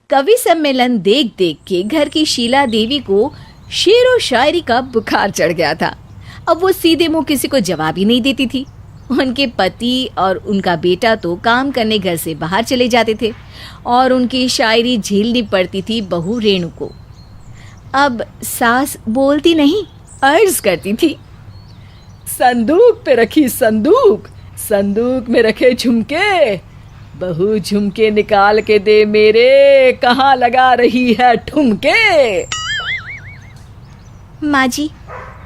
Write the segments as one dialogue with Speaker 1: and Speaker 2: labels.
Speaker 1: कवि सम्मेलन देख देख के घर की शीला देवी को शेर व शायरी का बुखार चढ़ गया था। अब वो सीधे मुंह किसी को जवाब ही नहीं देती थी। उनके पति और उनका बेटा तो काम करने घर से बाहर चले जाते थे और उनकी शायरी झेलनी पड़ती थी बहू रेणु को। अब सास बोलती नहीं, अर्ज करती थी, संदूक पे रखी संदूक, संदूक में रखे झुमके, बहू झुमके निकाल के दे मेरे, कहाँ लगा रही है ठुमके। माँ जी,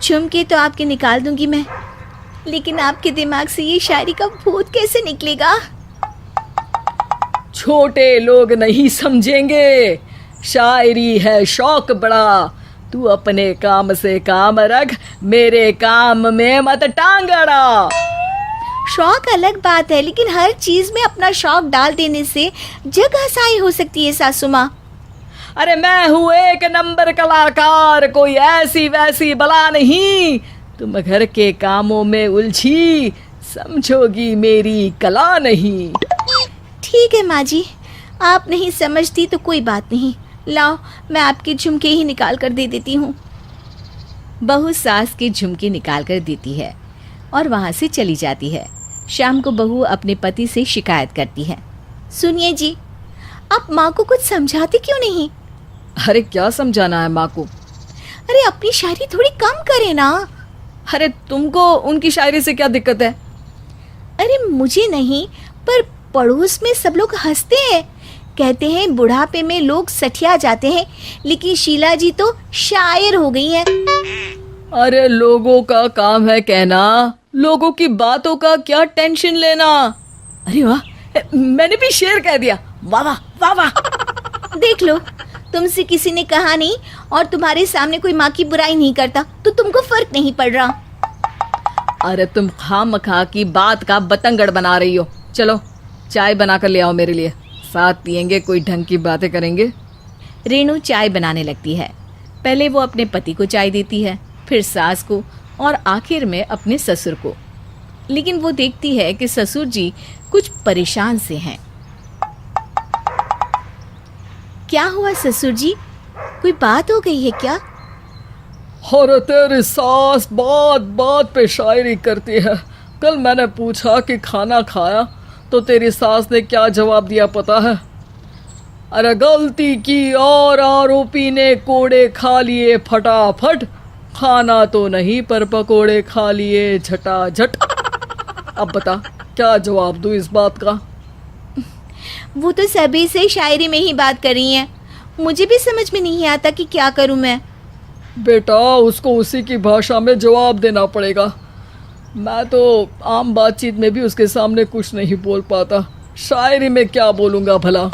Speaker 1: झुमके तो आपके निकाल दूंगी मैं, लेकिन आपके दिमाग से ये शायरी का भूत कैसे निकलेगा? छोटे लोग नहीं समझेंगे, शायरी है शौक बड़ा, तू अपने काम से काम रख, मेरे काम में मत टांग अड़ा। शौक अलग बात है, लेकिन हर चीज में अपना शौक डाल देने से जग हसाई हो सकती है सासू माँ। अरे मैं हूँ एक नंबर कलाकार, कोई ऐसी वैसी बला नहीं, तुम घर के कामों में उलझी, समझोगी मेरी कला नहीं। ठीक है माँ जी, आप नहीं समझती तो कोई बात नहीं, लाओ मैं आपके झुमके ही निकाल कर दे देती हूँ। बहू सास के झुमके निकाल कर देती है और वहाँ से चली जाती है। शाम को बहू अपने पति से शिकायत करती है, सुनिए जी, आप माँ को कुछ समझाते क्यों नहीं? अरे क्या समझाना है माँ को? अरे अपनी शायरी थोड़ी कम करे ना। अरे तुमको उनकी शायरी से क्या दिक्कत है? अरे मुझे नहीं, पर पड़ोस में सब लोग हंसते हैं, कहते हैं बुढ़ापे में लोग सठिया जाते हैं, लेकिन शीला जी तो शायर हो गई हैं। अरे लोगों का काम है कहना, लोगों की बातों का क्या टेंशन लेना। अरे वाह, मैंने भी शेर कह दिया, वाह वाह वाह वाह। देख लो, तुमसे किसी ने कहा नहीं और तुम्हारे सामने कोई माँ की बुराई नहीं करता तो तुमको फर्क नहीं पड़ रहा। अरे तुम खामखा की बात का बतंगड़ बना रही हो। चलो चाय बना कर ले आओ मेरे लिए, साथ पियेंगे, कोई ढंग की बातें करेंगे। रेणु चाय बनाने लगती है। पहले वो अपने पति को चाय देती है, फिर सास को और आखिर में अपने ससुर को। लेकिन वो देखती है कि ससुर जी कुछ परेशान से हैं। क्या हुआ ससुर जी, कोई बात हो गई है क्या? अरे तेरी सास बात बात पे शायरी करती है। कल मैंने पूछा कि खाना खाया तो तेरी सास ने क्या जवाब दिया पता है? अरे गलती की और आरोपी ने कोड़े खा लिए फटाफट, खाना तो नहीं पर पकोड़े खा लिए झटाझट। अब बता क्या जवाब दूं इस बात का? वो तो सभी से शायरी में ही बात कर रही हैं, मुझे भी समझ में नहीं आता कि क्या करूं मैं। बेटा उसको उसी की भाषा में जवाब देना पड़ेगा, मैं तो आम बातचीत में भी उसके सामने कुछ नहीं बोल पाता, शायरी में क्या बोलूंगा भला।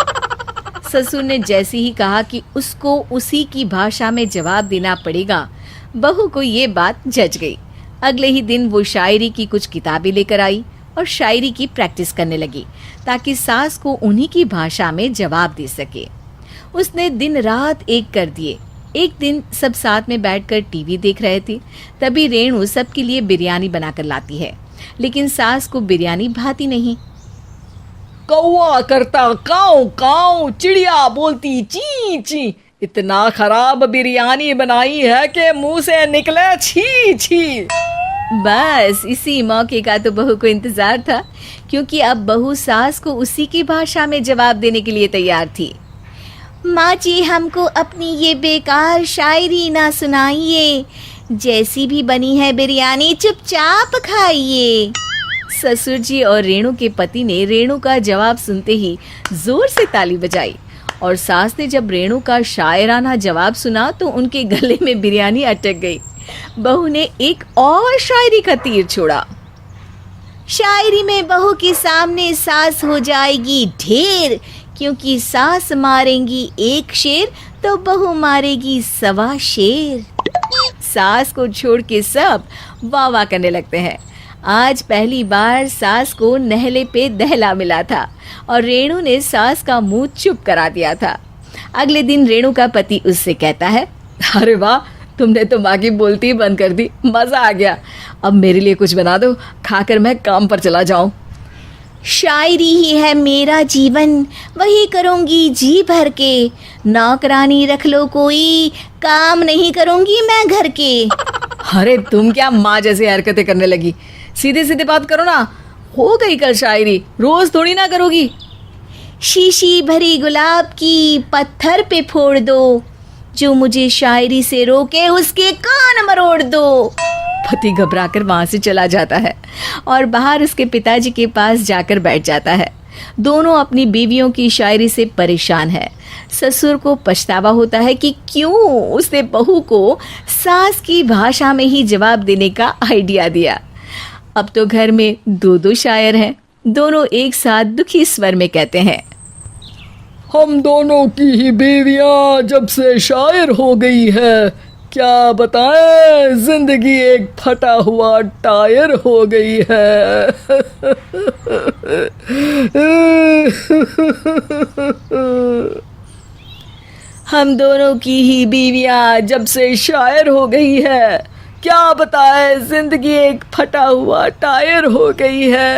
Speaker 1: ससुर ने जैसे ही कहा कि उसको उसी की भाषा में जवाब देना पड़ेगा, बहू को ये बात जच गई। अगले ही दिन वो शायरी की कुछ किताबें लेकर आई और शायरी की प्रैक्टिस करने लगी ताकि सास को उन्हीं की भाषा में जवाब दे सके। उसने दिन रात एक कर दिए। एक दिन सब साथ में बैठकर टीवी देख रहे थे, तभी रेणु सबके लिए बिरयानी बनाकर लाती है, लेकिन सास को बिरयानी भाती नहीं। कौवा करता काऊ काऊ, चिड़िया बोलती ची ची, इतना खराब बिरयानी बनाई है कि मुंह से निकले छी छी। बस इसी मौके का तो बहू को इंतजार था, क्योंकि अब बहू सास को उसी की भाषा में जवाब देने के लिए तैयार थी। माँ जी हमको अपनी ये बेकार शायरी ना सुनाइए, जैसी भी बनी है बिरयानी चुपचाप खाइए। ससुर जी और रेणु के पति ने रेणु का जवाब सुनते ही जोर से ताली बजाई और सास ने जब रेणु का शायराना जवाब सुना तो उनके गले में बिरयानी अटक गई। बहू ने एक और शायरी का तीर छोड़ा। शायरी में बहू के सामने सास हो जाएगी ढेर, क्योंकि सास मारेंगी एक शेर तो बहू मारेगी 1.25 शेर। सास को छोड़ के सब वाह वाह करने लगते हैं। आज पहली बार सास को नहले पे दहला मिला था और रेणु ने सास का मुंह चुप करा दिया था। अगले दिन रेणु का पति उससे कहता है, अरे वाह, तुमने तो माँ की बोलती बंद कर दी, मजा आ गया। अब मेरे लिए कुछ बना दो, खाकर मैं काम पर चला जाऊं। शायरी ही है मेरा जीवन, वही करूँगी जी भर के। नौकरानी रख लो कोई, काम नहीं करूँगी मैं घर के। अरे तुम क्या माँ जैसी हरकतें करने लगी, सीधे सीधे बात करो ना। हो गई कल शायरी, रोज थोड़ी ना करोगी। शीशी भरी गुलाब की पत्थर पे फोड़ दो, जो मुझे शायरी से रोके उसके कान मरोड़ दो। पति घबराकर वहां से चला जाता है और बाहर उसके पिताजी के पास जाकर बैठ जाता है। दोनों अपनी बीवियों की शायरी से परेशान है। ससुर को पछतावा होता है कि क्यों उसने बहू को सास की भाषा में ही जवाब देने का आइडिया दिया। अब तो घर में दो दो शायर हैं। दोनों एक साथ दुखी स्वर में कहते हैं, हम दोनों की ही बीवियां जब से शायर हो गई है, क्या बताएं जिंदगी एक फटा हुआ टायर हो गई है। हम दोनों की ही बीवियां जब से शायर हो गई है, क्या बताएं जिंदगी एक फटा हुआ टायर हो गई है।